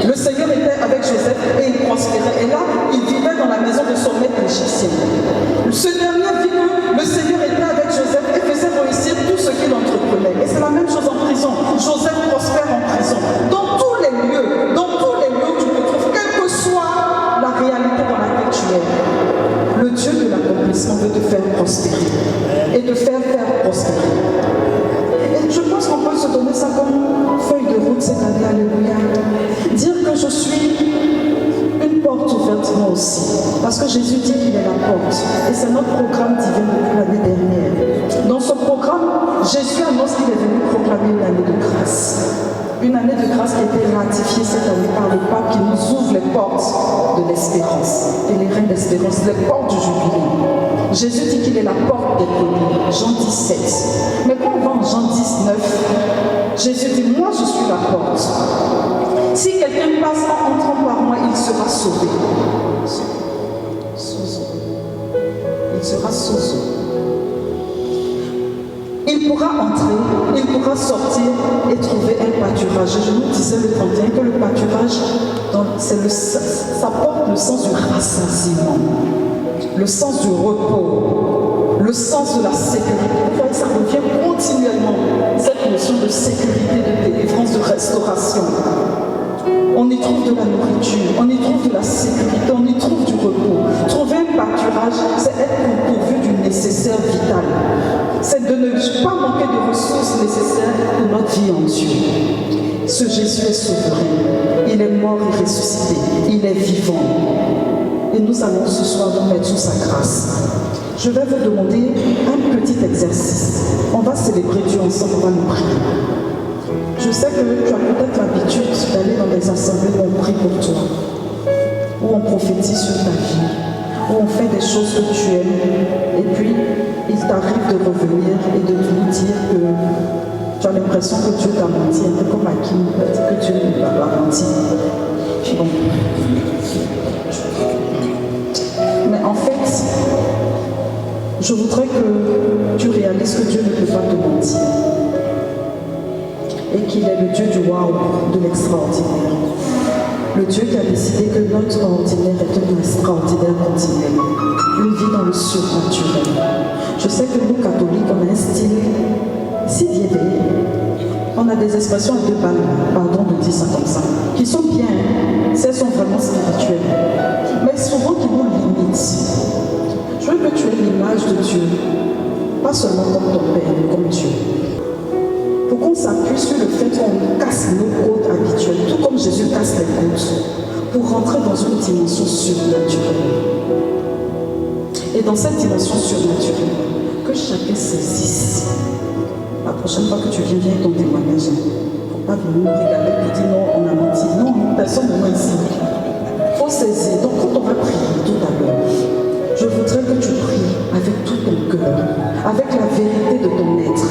Le Seigneur était avec Joseph et il prospérait. Et là, il vivait dans la maison de son maître égyptien. Ce dernier vit que le Seigneur était avec Joseph et faisait réussir tout ce qu'il entreprenait. Et c'est la même chose en prison. Joseph prospère en prison. Dans tous les lieux où tu te trouves, quelle que soit la réalité dans laquelle tu es, le Dieu de l'accomplissement veut te faire prospérer et te faire prospérer. Et je pense qu'on peut se donner ça comme feuille de route cette année, alléluia. Dire que je suis une porte ouverte moi aussi. Parce que Jésus dit qu'il est la porte. Et c'est notre programme divin depuis l'année dernière. Dans ce programme, Jésus annonce qu'il est venu proclamer une année de grâce. Une année de grâce qui a été ratifiée cette année par le pape qui nous ouvre les portes de l'espérance. Et les reines d'espérance, les portes du jubilé. Jésus dit qu'il est la porte des connus. Jean 17. Mais quand on va en Jean 19, Jésus dit, moi je suis la porte. Si quelqu'un passe en entrant par moi, il sera sauvé. Il sera sauvé. Il pourra entrer, il pourra sortir et trouver un pâturage. Je nous disais le 31 que le pâturage, ça porte le sens du rassasiement, le sens du repos, le sens de la sécurité. Vous voyez, ça revient continuellement, cette notion de sécurité, de délivrance, de restauration. On y trouve de la nourriture, on y trouve de la sécurité, on y trouve du repos. Trouver un pâturage, c'est être pourvu du nécessaire vital. C'est de ne pas manquer de ressources nécessaires pour notre vie en Dieu. Ce Jésus est souverain. Il est mort et ressuscité. Il est vivant. Et nous allons ce soir nous mettre sous sa grâce. Je vais vous demander un petit exercice. On va célébrer Dieu ensemble, on va nous prier. Je sais que tu as peut-être l'habitude d'aller dans des assemblées où on prie pour toi, où on prophétise sur ta vie, où on fait des choses que tu aimes, et puis il t'arrive de revenir et de nous dire que tu as l'impression que Dieu t'a menti, un peu comme Hakim a dit que Dieu ne t'a pas menti. Bon. Mais en fait, je voudrais que tu réalises que Dieu ne peut pas te mentir. Et qu'il est le Dieu du waouh, de l'extraordinaire. Le Dieu qui a décidé que notre ordinaire est un extraordinaire continuel. Une vie dans le surnaturel. Je sais que nous, catholiques, on a un style si bienveillant. On a des expressions à deux balles, pardon de dire ça comme ça, qui sont bien, elles sont vraiment spirituelles, mais souvent qui nous limitent. Je veux que tu aies l'image de Dieu, pas seulement comme ton Père, mais comme Dieu. Pour qu'on s'appuie sur le fait qu'on casse nos côtes habituelles, tout comme Jésus casse les côtes, pour rentrer dans une dimension surnaturelle. Et dans cette dimension surnaturelle, que chacun saisisse. La prochaine fois que tu viens ton témoignage. Il ne faut pas venir nous regarder et dire non, on a menti. Non, personne ne ment ici. Il faut saisir. Donc quand on va prier tout à l'heure, je voudrais que tu pries avec tout ton cœur, avec la vérité de ton être.